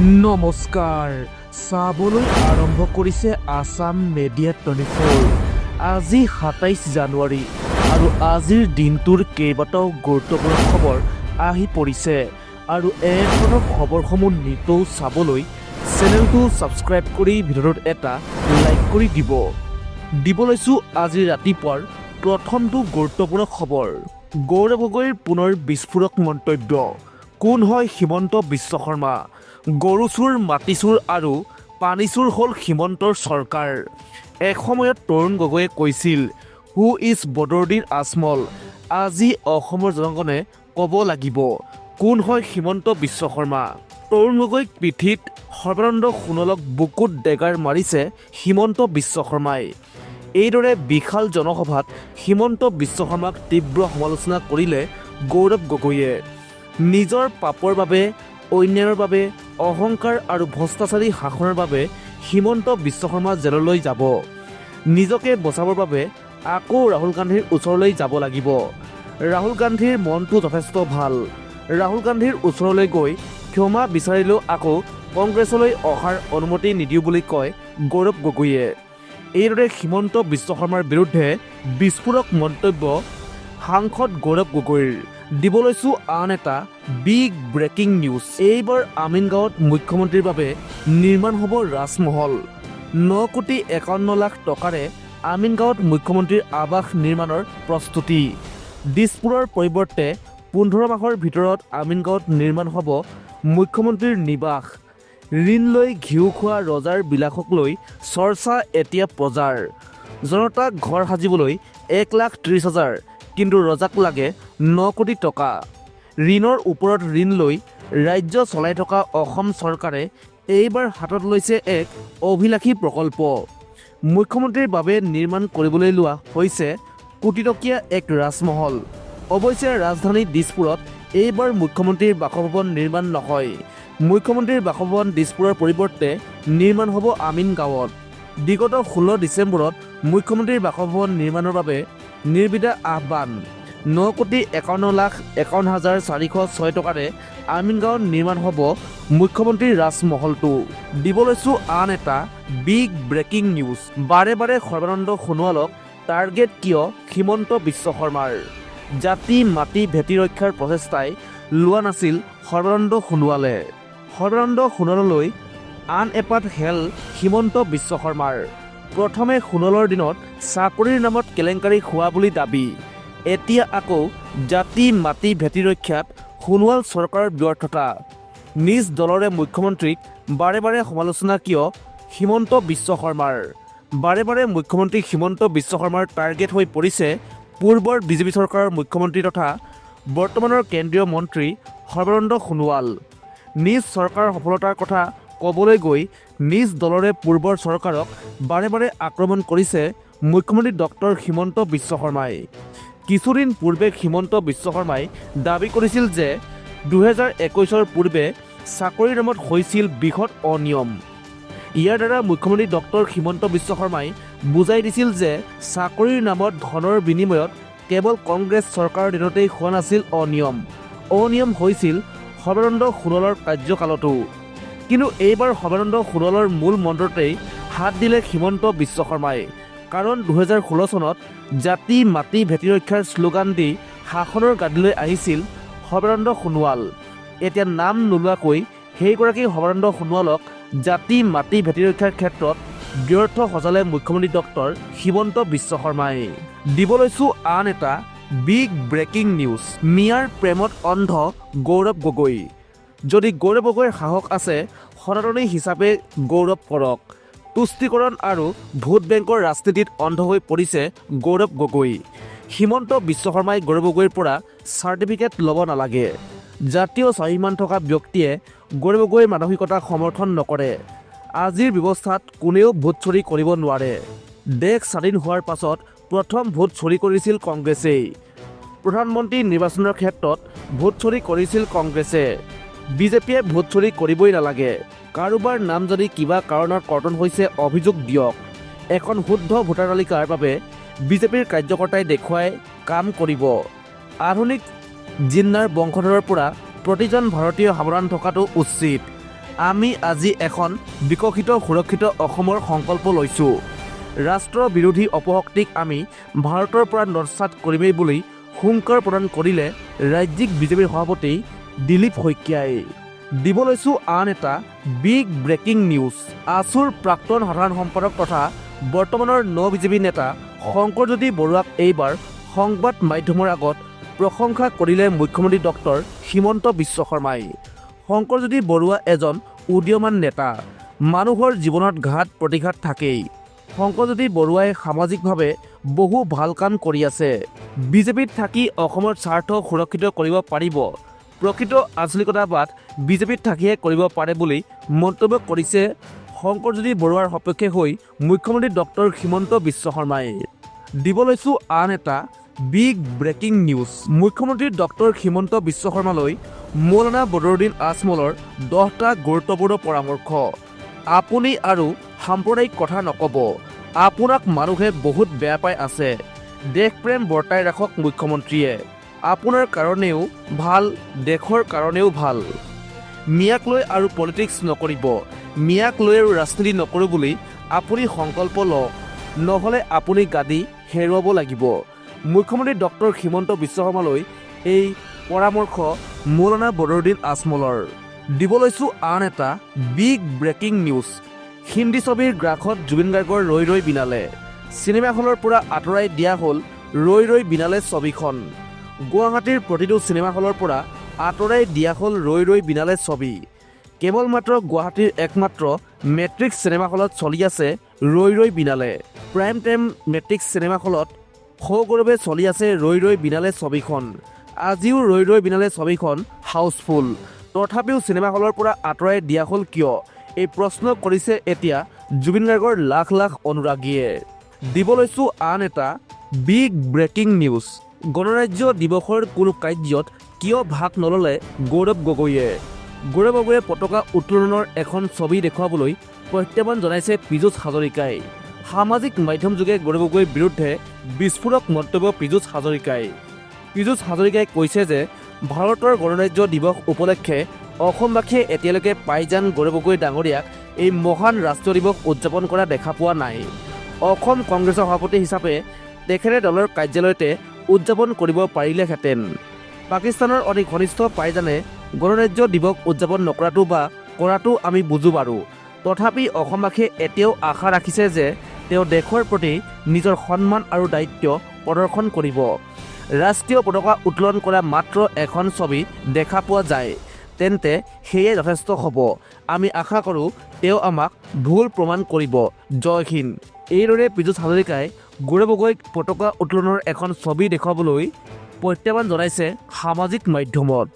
নমস্কাৰ চাবলৈ আৰম্ভ কৰিছে আসাম মেডিয়া 24 আজি 27 জানুৱাৰী আৰু আজিৰ দিনটোৰ কেইবাটাও গুৰুত্বপূৰ্ণ খবৰ আহি পৰিছে আৰু এধৰণৰ খবৰসমূহ নিতৌ চাবলৈ চেনেলটো ছাবস্ক্ৰাইব কৰি ভিডিঅ'টোত এটা লাইক কৰি দিব লৈছোঁ আজি ৰাতিপুৱাৰ প্ৰথমটো গুৰুত্বপূৰ্ণ খবৰ গৌৰৱ গগৈৰ পুনৰ বিস্ফোৰক মন্তব্য কোন হয় হিমন্ত বিশ্ব শৰ্মা গৰু চুৰ মাটি চুৰ আৰু পানী চুৰ হ'ল হিমন্তৰ চৰকাৰ এসময়ত তৰুণ গগৈয়ে কৈছিল হু ইজ বদৰুদ্দিন আজমল আজি অসমৰ জনগণে ক'ব লাগিব কোন হয় হিমন্ত বিশ্ব শৰ্মা তৰুণ গগৈক পিঠিত সৰ্বানন্দ সোণোৱালক বুকুত ডেগাৰ মাৰিছে হিমন্ত বিশ্ব শৰ্মাই এইদৰে বিশাল জনসভাত হিমন্ত বিশ্ব শৰ্মাক তীব্ৰ সমালোচনা কৰিলে গৌৰৱ গগৈয়ে নিজৰ পাপৰ বাবে অন্যায়ৰ বাবে অহংকাৰ আৰু ভ্ৰষ্টাচাৰী শাসনৰ বাবে হিমন্ত বিশ্ব শৰ্মা জেললৈ যাব নিজকে বচাবৰ বাবে আকৌ ৰাহুল গান্ধীৰ ওচৰলৈ যাব লাগিব ৰাহুল গান্ধীৰ মনটো যথেষ্ট ভাল ৰাহুল গান্ধীৰ ওচৰলৈ গৈ ক্ষমা বিচাৰিলেও আকৌ কংগ্ৰেছলৈ অহাৰ অনুমতি নিদিওঁ বুলি কয় গৌৰৱ গগৈয়ে এইদৰে হিমন্ত বিশ্ব শৰ্মাৰ বিৰুদ্ধে বিস্ফোৰক মন্তব্য সাংসদ গৌৰৱ গগৈৰ দিব লৈছোঁ আন এটা বিগ ব্ৰেকিং নিউজ এইবাৰ আমিনগাঁৱত মুখ্যমন্ত্ৰীৰ বাবে নিৰ্মাণ হ'ব ৰাজমহল 9 কোটি 51 লাখ টকাৰে আমিনগাঁৱত মুখ্যমন্ত্ৰীৰ আৱাস নিৰ্মাণৰ প্ৰস্তুতি দিছপুৰৰ পৰিৱৰ্তে 15 মাহৰ ভিতৰত আমিনগাঁৱত নিৰ্মাণ হ'ব মুখ্যমন্ত্ৰীৰ নিবাস ঋণ লৈ ঘিউ খোৱা ৰজাৰ বিলাসক লৈ চৰ্চা এতিয়া প্ৰজাৰ জনতাক ঘৰ সাজিবলৈ 1,30,000 কিন্তু ৰজাক লাগে 9 কোটি টকা ঋণৰ ওপৰত ঋণ লৈ ৰাজ্য চলাই থকা অসম চৰকাৰে এইবাৰ হাতত লৈছে এক অভিলাষী প্ৰকল্প মুখ্যমন্ত্ৰীৰ বাবে নিৰ্মাণ কৰিবলৈ লোৱা হৈছে কোটিটকীয়া এক ৰাজমহল অৱশ্যে ৰাজধানী দিছপুৰত এইবাৰ মুখ্যমন্ত্ৰীৰ বাসভৱন নিৰ্মাণ নহয় মুখ্যমন্ত্ৰীৰ বাসভৱন দিছপুৰৰ পৰিৱৰ্তে নিৰ্মাণ হ'ব আমিনগাঁৱত বিগত 16 ডিচেম্বৰত মুখ্যমন্ত্ৰীৰ বাসভৱন নিৰ্মাণৰ বাবে নিৰ্বিদা আহ্বান 9 কোটি 51 লাখ 51,406 টকাৰে আমিনগাঁৱত নিৰ্মাণ হ'ব মুখ্যমন্ত্ৰীৰ ৰাজমহলটো দিব লৈছোঁ আন এটা বিগ ব্ৰেকিং নিউজ বাৰে বাৰে সৰ্বানন্দ সোণোৱালক টাৰ্গেট কিয় হিমন্ত বিশ্ব শৰ্মাৰ জাতি মাটি ভেটি ৰক্ষাৰ প্ৰচেষ্টাই লোৱা নাছিল সৰ্বানন্দ সোণোৱাললৈ আন এপাত হেল হিমন্ত বিশ্ব শৰ্মাৰ প্ৰথমে সোণোৱালৰ দিনত চাকৰিৰ নামত কেলেংকাৰী হোৱা বুলি দাবী এতিয়া আকৌ জাতি মাটি ভেটি ৰক্ষাত সোণোৱাল চৰকাৰৰ ব্যৰ্থতা নিজ দলৰে মুখ্যমন্ত্ৰীক বাৰে বাৰে সমালোচনা কিয় হিমন্ত বিশ্ব শৰ্মাৰ বাৰে বাৰে মুখ্যমন্ত্ৰী হিমন্ত বিশ্ব শৰ্মাৰ টাৰ্গেট হৈ পৰিছে পূৰ্বৰ বিজেপি চৰকাৰৰ মুখ্যমন্ত্ৰী তথা বৰ্তমানৰ কেন্দ্ৰীয় মন্ত্ৰী সৰ্বানন্দ সোণোৱাল নিজ চৰকাৰৰ সফলতাৰ কথা ক'বলৈ গৈ নিজ দলৰে পূৰ্বৰ চৰকাৰক বাৰে বাৰে আক্ৰমণ কৰিছে মুখ্যমন্ত্ৰী ডক্টৰ হিমন্ত বিশ্ব শৰ্মাই কিছুদিন পূৰ্বে হিমন্ত বিশ্ব শৰ্মাই দাবী কৰিছিল যে 2021 পূৰ্বে চাকৰিৰ নামত হৈছিল বৃহৎ অনিয়ম ইয়াৰ দ্বাৰা মুখ্যমন্ত্ৰী ডক্টৰ হিমন্ত বিশ্ব শৰ্মাই বুজাই দিছিল যে চাকৰিৰ নামত ধনৰ বিনিময়ত কেৱল কংগ্ৰেছ চৰকাৰৰ দিনতেই হোৱা নাছিল অনিয়ম হৈছিল সৰ্বানন্দ সোণোৱালৰ কাৰ্যকালতো কিন্তু এইবাৰ সৰ্বানন্দ সোণোৱালৰ মূল মন্ত্ৰতেই হাত দিলে হিমন্ত বিশ্ব শৰ্মাই কাৰণ 2016 চনত জাতি মাটি ভেটি ৰক্ষাৰ শ্লোগান দি শাসনৰ গাদীলৈ আহিছিল সৰ্বানন্দ সোণোৱাল এতিয়া নাম নোলোৱাকৈ সেইগৰাকী সৰ্বানন্দ সোণোৱালক জাতি মাটি ভেটি ৰক্ষাৰ ক্ষেত্ৰত ব্যৰ্থ সজালে মুখ্যমন্ত্ৰী ডক্টৰ হিমন্ত বিশ্ব শৰ্মাই দিব লৈছোঁ আন এটা বিগ ব্ৰেকিং নিউজ মিয়াৰ প্ৰেমত অন্ধ গৌৰৱ গগৈ যদি গৌৰৱ গগৈৰ সাহস আছে সনাতনী হিচাপে গৌৰৱ কৰক তুষ্টিকৰণ আৰু ভোট বেংকৰ ৰাজনীতিত অন্ধ হৈ পৰিছে গৌৰৱ গগৈ হিমন্ত বিশ্ব শৰ্মাই গৌৰৱ গগৈৰ পৰা চাৰ্টিফিকেট ল'ব নালাগে জাতীয় স্বাভিমান থকা ব্যক্তিয়ে গৌৰৱ গগৈৰ মানসিকতাক সমৰ্থন নকৰে আজিৰ ব্যৱস্থাত কোনেও ভোট চুৰি কৰিব নোৱাৰে দেশ স্বাধীন হোৱাৰ পাছত প্ৰথম ভোট চুৰি কৰিছিল কংগ্ৰেছেই প্ৰধানমন্ত্ৰী নিৰ্বাচনৰ ক্ষেত্ৰত ভোট চুৰি কৰিছিল কংগ্ৰেছে বিজেপিয়ে ভোট চুৰি কৰিবই নালাগে কাৰোবাৰ নাম যদি কিবা কাৰণত কৰ্তন হৈছে অভিযোগ দিয়ক এখন শুদ্ধ ভোটাৰ তালিকাৰ বাবে বিজেপিৰ কাৰ্যকৰ্তাই দেখুৱাই কাম কৰিব আধুনিক জিন্নাৰ বংশধৰৰ পৰা প্ৰতিজন ভাৰতীয় সাৱধান থকাটো উচিত আমি আজি এখন বিকশিত সুৰক্ষিত অসমৰ সংকল্প লৈছোঁ। ৰাষ্ট্ৰ বিৰোধী অপশক্তিক আমি ভাৰতৰ পৰা নস্যাৎ কৰিমেই বুলি হুংকাৰ প্ৰদান কৰিলে ৰাজ্যিক বিজেপিৰ সভাপতি দিলীপ শইকীয়াই। দিব লৈছোঁ আন এটা বিগ ব্ৰেকিং নিউজ। আছুৰ প্ৰাক্তন সাধাৰণ সম্পাদক তথা বৰ্তমানৰ বিজেপি নেতা শংকৰজ্যোতি বৰুৱাক এইবাৰ সংবাদ মাধ্যমৰ আগত প্ৰশংসা কৰিলে মুখ্যমন্ত্ৰী ডক্টৰ হিমন্ত বিশ্ব শৰ্মাই। শংকৰজ্যোতি বৰুৱা এজন উদীয়মান নেতা। মানুহৰ জীৱনত ঘাত প্ৰতিঘাত থাকেই। শংকৰজ্যোতি বৰুৱাই সামাজিকভাৱে বহু ভাল কাম কৰি আছে। বিজেপিত থাকি অসমৰ স্বাৰ্থ সুৰক্ষিত কৰিব পাৰিব। প্ৰকৃত আঞ্চলিকতাবাদ বিজেপিত থাকিহে কৰিব পাৰে বুলি মন্তব্য কৰিছে শংকৰজ্যোতি বৰুৱাৰ সপক্ষে হৈ মুখ্যমন্ত্ৰী ডক্টৰ হিমন্ত বিশ্ব শৰ্মাই। দিব লৈছোঁ আন এটা বিগ ব্ৰেকিং নিউজ। মুখ্যমন্ত্ৰী ডক্টৰ হিমন্ত বিশ্ব শৰ্মালৈ মৌলানা বদৰুদ্দিন আজমলৰ 10টা গুৰুত্বপূৰ্ণ পৰামৰ্শ। আপুনি আৰু সাম্প্ৰদায়িক কথা নক'ব। আপোনাক মানুহে বহুত বেয়া পাই আছে। দেশপ্ৰেম বৰ্তাই ৰাখক মুখ্যমন্ত্ৰীয়ে। আপোনাৰ কাৰণেও ভাল, দেশৰ কাৰণেও ভাল। মিয়াক লৈ আৰু পলিটিক্স নকৰিব। মিয়াক লৈ আৰু ৰাজনীতি নকৰোঁ বুলি আপুনি সংকল্প লওক, নহ'লে আপুনি গাদী হেৰুৱাব লাগিব। মুখ্যমন্ত্ৰী ডক্টৰ হিমন্ত বিশ্ব শৰ্মালৈ এই পৰামৰ্শ মৌলানা বদৰুদ্দিন আজমলৰ। দিব লৈছোঁ আন এটা বিগ ব্ৰেকিং নিউজ। হিন্দী ছবিৰ গ্ৰাসত জুবিন গাৰ্গৰ ৰৈ ৰৈ বিনালে। চিনেমা হলৰ পৰা আঁতৰাই দিয়া হ'ল ৰৈ ৰৈ বিনালে ছবিখন। গুৱাহাটীৰ প্ৰতিটো চিনেমা হলৰ পৰা আঁতৰাই দিয়া হ'ল ৰৈ ৰৈ বিনালে ছবি। কেৱল মাত্ৰ গুৱাহাটীৰ একমাত্ৰ মেট্ৰিক্স চিনেমা হলত চলি আছে ৰৈ ৰৈ বিনালে। প্ৰাইম টাইম মেট্ৰিক্স চিনেমা হলত সগৌৰৱে চলি আছে ৰৈ ৰৈ বিনালে ছবিখন। আজিও ৰৈ ৰৈ বিনালে ছবিখন হাউচফুল। তথাপিও চিনেমা হলৰ পৰা আঁতৰাই দিয়া হ'ল কিয়? এই প্ৰশ্ন কৰিছে এতিয়া জুবিন গাৰ্গৰ লাখ লাখ অনুৰাগীয়ে। দিব লৈছোঁ আন এটা বিগ ব্ৰেকিং নিউজ। গণৰাজ্য দিৱসৰ কোনো কাৰ্যত কিয় ভাগ নল'লে গৌৰৱ গগৈয়ে? গৌৰৱ গগৈয়ে পতাকা উত্তোলনৰ এখন ছবি দেখুৱাবলৈ প্ৰত্যাহ্বান জনাইছে পীযুষ হাজৰিকাই। সামাজিক মাধ্যম যোগে গৌৰৱ গগৈৰ বিৰুদ্ধে বিস্ফোৰক মন্তব্য পীযুষ হাজৰিকাই। পীযুষ হাজৰিকাই কৈছে যে ভাৰতৰ গণৰাজ্য দিৱস উপলক্ষে অসমবাসীয়ে এতিয়ালৈকে পাইজান গৌৰৱ গগৈ ডাঙৰীয়াক এই মহান ৰাষ্ট্ৰীয় দিৱস উদযাপন কৰা দেখা পোৱা নাই। অসম কংগ্ৰেছৰ সভাপতি হিচাপে তেখেতে দলৰ কাৰ্যালয়তে উদযাপন কৰিব পাৰিলেহেঁতেন। পাকিস্তানৰ অতি ঘনিষ্ঠ পাইজানে গণৰাজ্য দিৱস উদযাপন নকৰাটো বা কৰাটো আমি বুজো বাৰু। তথাপি অসমবাসীয়ে এতিয়াও আশা ৰাখিছে যে তেওঁ দেশৰ প্ৰতি নিজৰ সন্মান আৰু দায়িত্ব প্ৰদৰ্শন কৰিব। ৰাষ্ট্ৰীয় পতাকা উত্তোলন কৰা মাত্ৰ এখন ছবি দেখা পোৱা যায়, তেন্তে সেয়ে যথেষ্ট হ'ব। আমি আশা কৰোঁ তেওঁ আমাক ভুল প্ৰমাণ কৰিব। জয় হিন্দ। এইদৰে পীযুষ হাজৰিকাই গৌৰৱ গগৈক পতাকা উত্তোলনৰ এখন ছবি দেখুৱাবলৈ প্ৰত্যাহ্বান জনাইছে সামাজিক মাধ্যমত।